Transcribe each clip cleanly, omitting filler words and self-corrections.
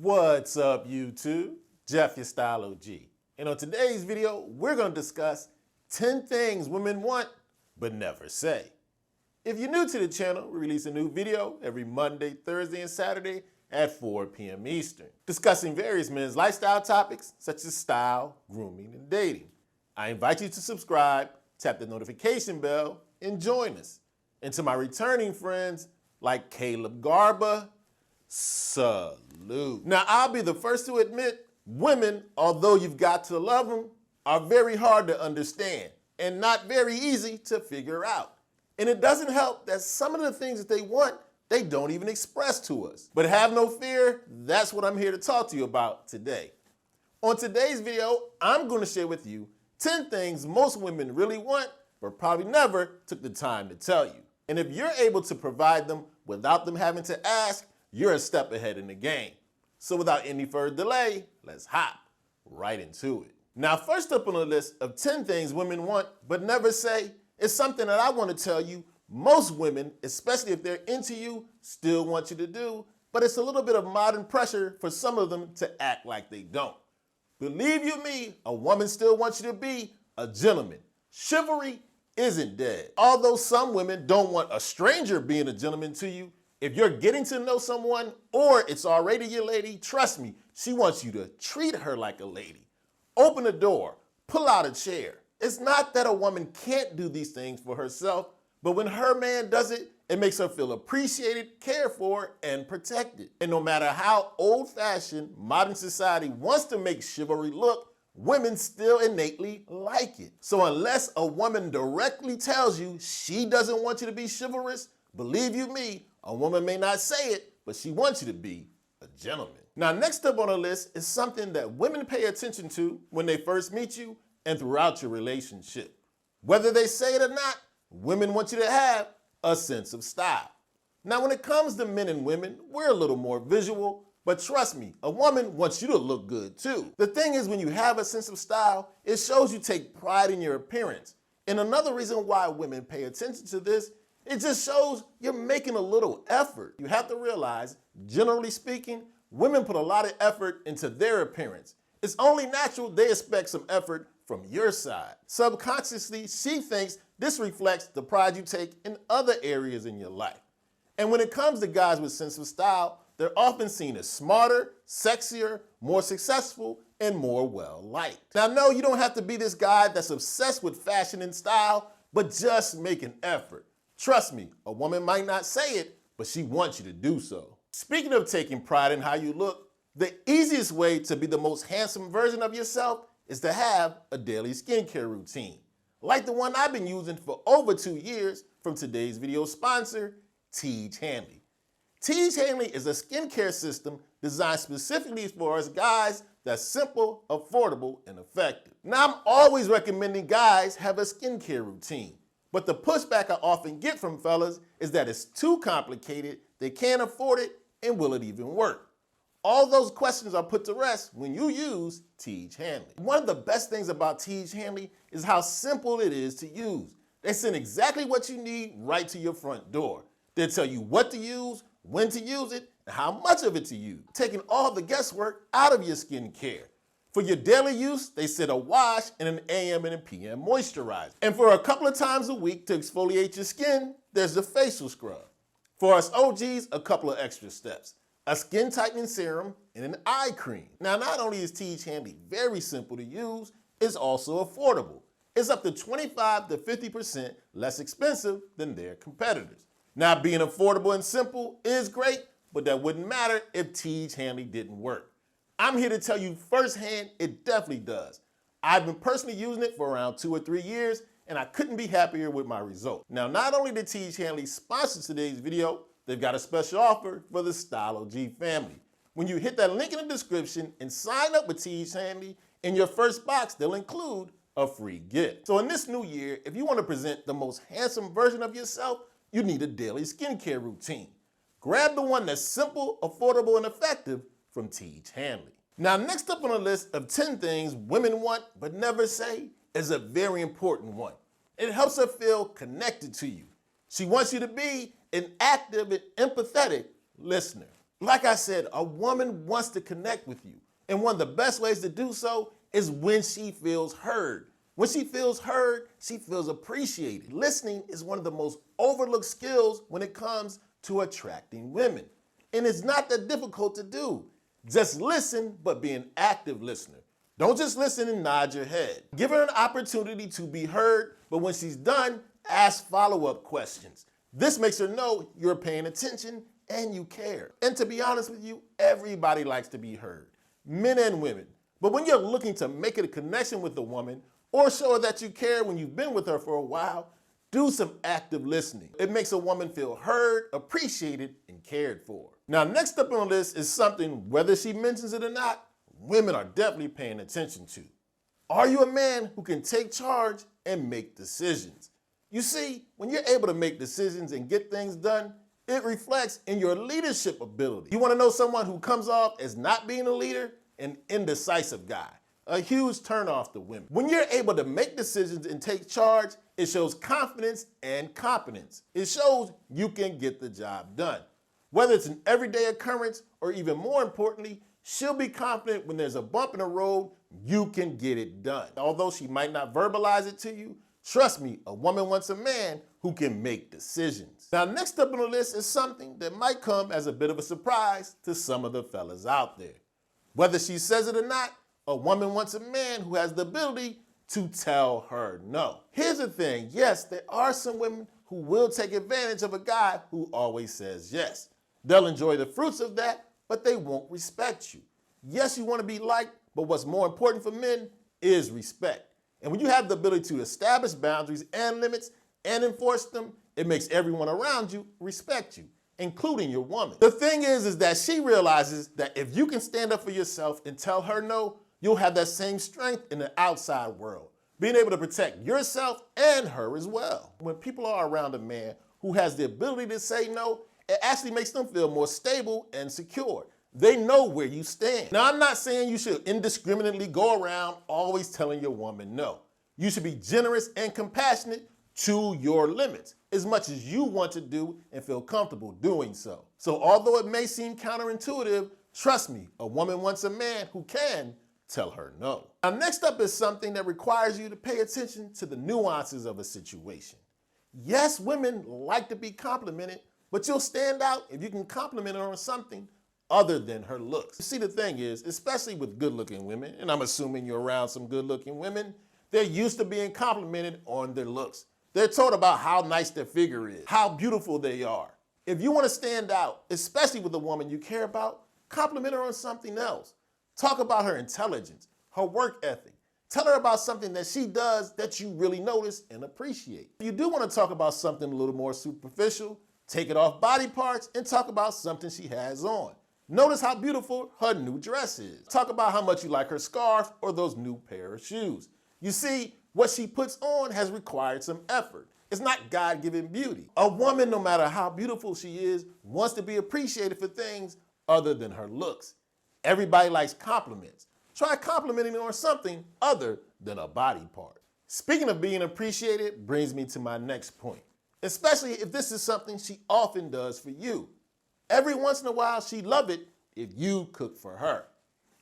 What's up, YouTube? Jeff, your Style O.G. And on today's video, we're going to discuss 10 things women want but never say. If you're new to the channel, we release a new video every Monday, Thursday, and Saturday at 4 p.m. Eastern, discussing various men's lifestyle topics such as style, grooming, and dating. I invite you to subscribe, tap the notification bell, and join us. And to my returning friends like Caleb Garba, salute. Now, I'll be the first to admit, women, although you've got to love them, are very hard to understand and not very easy to figure out. And it doesn't help that some of the things that they want, they don't even express to us. But have no fear, that's what I'm here to talk to you about today. On today's video, I'm going to share with you 10 things most women really want, but probably never took the time to tell you. And if you're able to provide them without them having to ask, you're a step ahead in the game. So without any further delay, let's hop right into it. Now, first up on the list of 10 things women want but never say is something that I want to tell you most women, especially if they're into you, still want you to do, but it's a little bit of modern pressure for some of them to act like they don't. Believe you me, a woman still wants you to be a gentleman. Chivalry isn't dead. Although some women don't want a stranger being a gentleman to you, if you're getting to know someone or it's already your lady, trust me, she wants you to treat her like a lady. Open a door, pull out a chair. It's not that a woman can't do these things for herself, but when her man does it, it makes her feel appreciated, cared for, and protected. And no matter how old-fashioned modern society wants to make chivalry look, women still innately like it. So unless a woman directly tells you she doesn't want you to be chivalrous, believe you me, a woman may not say it, but she wants you to be a gentleman. Now, next up on the list is something that women pay attention to when they first meet you and throughout your relationship. Whether they say it or not, women want you to have a sense of style. Now, when it comes to men and women, we're a little more visual, but trust me, a woman wants you to look good too. The thing is, when you have a sense of style, it shows you take pride in your appearance. And another reason why women pay attention to this, it just shows you're making a little effort. You have to realize, generally speaking, women put a lot of effort into their appearance. It's only natural they expect some effort from your side. Subconsciously, she thinks this reflects the pride you take in other areas in your life. And when it comes to guys with sense of style, they're often seen as smarter, sexier, more successful, and more well-liked. Now, no, you don't have to be this guy that's obsessed with fashion and style, but just make an effort. Trust me, a woman might not say it, but she wants you to do so. Speaking of taking pride in how you look, the easiest way to be the most handsome version of yourself is to have a daily skincare routine, like the one I've been using for over 2 years from today's video sponsor, O.G. O.G. is a skincare system designed specifically for us guys that's simple, affordable, and effective. Now, I'm always recommending guys have a skincare routine, but the pushback I often get from fellas is that it's too complicated, they can't afford it, and will it even work? All those questions are put to rest when you use O.G. One of the best things about O.G. is how simple it is to use. They send exactly what you need right to your front door. They'll tell you what to use, when to use it, and how much of it to use, taking all the guesswork out of your skincare. For your daily use, they send a wash and an AM and a PM moisturizer. And for a couple of times a week to exfoliate your skin, there's the facial scrub. For us OGs, a couple of extra steps: a skin tightening serum and an eye cream. Now, not only is O.G. very simple to use, it's also affordable. It's up to 25 to 50% less expensive than their competitors. Now, being affordable and simple is great, but that wouldn't matter if O.G. didn't work. I'm here to tell you firsthand, it definitely does. I've been personally using it for around 2 or 3 years, and I couldn't be happier with my results. Now, not only did O.G. sponsor today's video, they've got a special offer for the Style O.G. family. When you hit that link in the description and sign up with O.G., in your first box, they'll include a free gift. So in this new year, if you want to present the most handsome version of yourself, you need a daily skincare routine. Grab the one that's simple, affordable, and effective from O.G. Now, next up on the list of 10 things women want but never say is a very important one. It helps her feel connected to you. She wants you to be an active and empathetic listener. Like I said, a woman wants to connect with you. And one of the best ways to do so is when she feels heard. When she feels heard, she feels appreciated. Listening is one of the most overlooked skills when it comes to attracting women. And it's not that difficult to do. Just listen, but be an active listener. Don't just listen and nod your head. Give her an opportunity to be heard, but when she's done, ask follow-up questions. This makes her know you're paying attention and you care. And to be honest with you, everybody likes to be heard, men and women. But when you're looking to make a connection with a woman or show her that you care when you've been with her for a while, do some active listening. It makes a woman feel heard, appreciated, and cared for. Now, next up on the list is something, whether she mentions it or not, women are definitely paying attention to. Are you a man who can take charge and make decisions? You see, when you're able to make decisions and get things done, it reflects in your leadership ability. You want to know someone who comes off as not being a leader? An indecisive guy. A huge turnoff to women. When you're able to make decisions and take charge, it shows confidence and competence. It shows you can get the job done. Whether it's an everyday occurrence or even more importantly, she'll be confident when there's a bump in the road, you can get it done. Although she might not verbalize it to you, trust me, a woman wants a man who can make decisions. Now, next up on the list is something that might come as a bit of a surprise to some of the fellas out there. Whether she says it or not, a woman wants a man who has the ability to tell her no. Here's the thing, yes, there are some women who will take advantage of a guy who always says yes. They'll enjoy the fruits of that, but they won't respect you. Yes, you want to be liked, but what's more important for men is respect. And when you have the ability to establish boundaries and limits and enforce them, it makes everyone around you respect you, including your woman. The thing is that she realizes that if you can stand up for yourself and tell her no, you'll have that same strength in the outside world, being able to protect yourself and her as well. When people are around a man who has the ability to say no, it actually makes them feel more stable and secure. They know where you stand. Now, I'm not saying you should indiscriminately go around always telling your woman no. You should be generous and compassionate to your limits, as much as you want to do and feel comfortable doing so. So although it may seem counterintuitive, trust me, a woman wants a man who can tell her no. Now, next up is something that requires you to pay attention to the nuances of a situation. Yes, women like to be complimented, but you'll stand out if you can compliment her on something other than her looks. You see, the thing is, especially with good-looking women, and I'm assuming you're around some good-looking women, they're used to being complimented on their looks. They're told about how nice their figure is, how beautiful they are. If you want to stand out, especially with a woman you care about, compliment her on something else. Talk about her intelligence, her work ethic. Tell her about something that she does that you really notice and appreciate. If you do want to talk about something a little more superficial, take it off body parts and talk about something she has on. Notice how beautiful her new dress is. Talk about how much you like her scarf or those new pair of shoes. You see, what she puts on has required some effort. It's not God-given beauty. A woman, no matter how beautiful she is, wants to be appreciated for things other than her looks. Everybody likes compliments. Try complimenting her on something other than a body part. Speaking of being appreciated brings me to my next point, especially if this is something she often does for you. Every once in a while, she'd love it if you cook for her.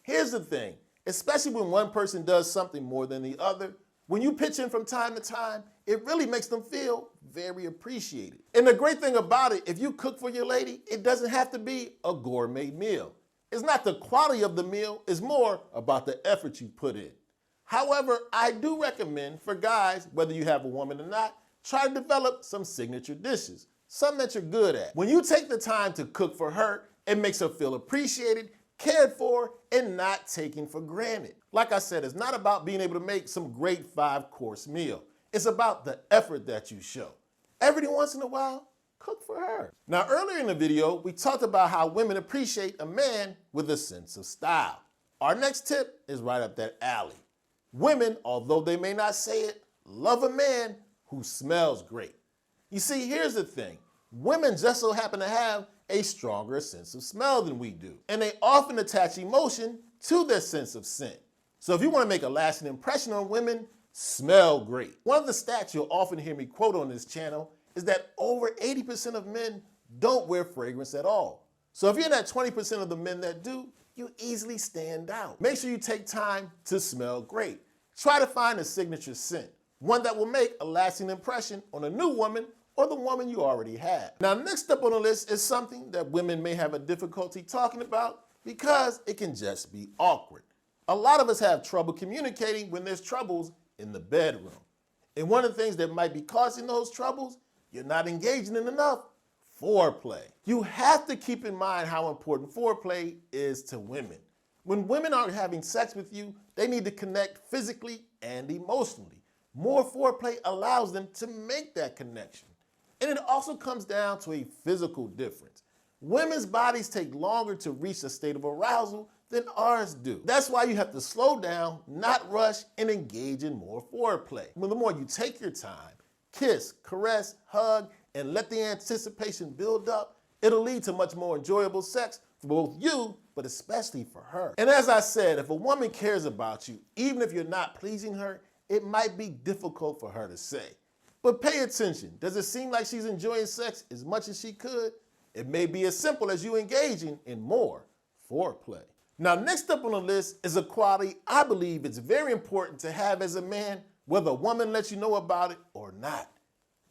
Here's the thing, especially when one person does something more than the other, when you pitch in from time to time, it really makes them feel very appreciated. And the great thing about it, if you cook for your lady, it doesn't have to be a gourmet meal. It's not the quality of the meal, it's more about the effort you put in. However, I do recommend for guys, whether you have a woman or not, try to develop some signature dishes, something that you're good at. When you take the time to cook for her, it makes her feel appreciated, cared for, and not taken for granted. Like I said, it's not about being able to make some great 5-course meal. It's about the effort that you show. Every once in a while, cook for her. Now, earlier in the video, we talked about how women appreciate a man with a sense of style. Our next tip is right up that alley. Women, although they may not say it, love a man who smells great. You see, here's the thing. Women just so happen to have a stronger sense of smell than we do, and they often attach emotion to their sense of scent. So if you want to make a lasting impression on women, smell great. One of the stats you'll often hear me quote on this channel is that over 80% of men don't wear fragrance at all. So if you're in that 20% of the men that do, you easily stand out. Make sure you take time to smell great. Try to find a signature scent, one that will make a lasting impression on a new woman or the woman you already have. Now, next up on the list is something that women may have a difficulty talking about because it can just be awkward. A lot of us have trouble communicating when there's troubles in the bedroom. And one of the things that might be causing those troubles, you're not engaging in enough foreplay. You have to keep in mind how important foreplay is to women. When women are having sex with you, they need to connect physically and emotionally. More foreplay allows them to make that connection. And it also comes down to a physical difference. Women's bodies take longer to reach a state of arousal than ours do. That's why you have to slow down, not rush, and engage in more foreplay. Well, the more you take your time, kiss, caress, hug, and let the anticipation build up, it'll lead to much more enjoyable sex for both you, but especially for her. And as I said, if a woman cares about you, even if you're not pleasing her, it might be difficult for her to say. But pay attention. Does it seem like she's enjoying sex as much as she could? It may be as simple as you engaging in more foreplay. Now, next up on the list is a quality I believe it's very important to have as a man, whether a woman lets you know about it or not.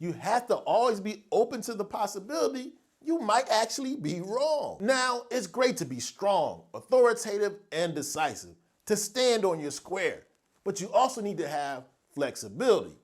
You have to always be open to the possibility you might actually be wrong. Now, it's great to be strong, authoritative, and decisive, to stand on your square, but you also need to have flexibility,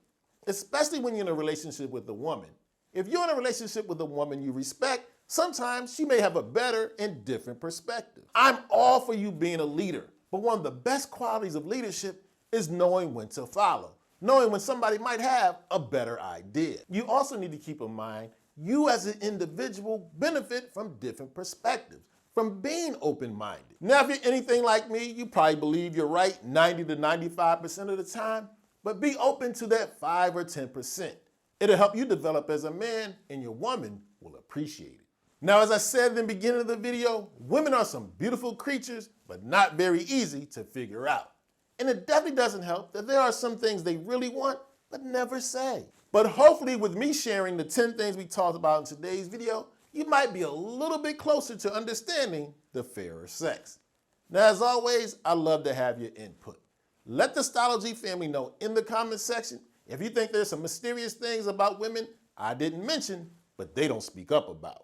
especially when you're in a relationship with a woman. If you're in a relationship with a woman you respect, sometimes she may have a better and different perspective. I'm all for you being a leader, but one of the best qualities of leadership is knowing when to follow, knowing when somebody might have a better idea. You also need to keep in mind, you as an individual benefit from different perspectives, from being open-minded. Now, if you're anything like me, you probably believe you're right 90 to 95% of the time, but be open to that 5 or 10%. It'll help you develop as a man, and your woman will appreciate it. Now, as I said in the beginning of the video, women are some beautiful creatures, but not very easy to figure out. And it definitely doesn't help that there are some things they really want, but never say. But hopefully with me sharing the 10 things we talked about in today's video, you might be a little bit closer to understanding the fairer sex. Now, as always, I love to have your input. Let the Style O.G family know in the comment section if you think there's some mysterious things about women I didn't mention, but they don't speak up about.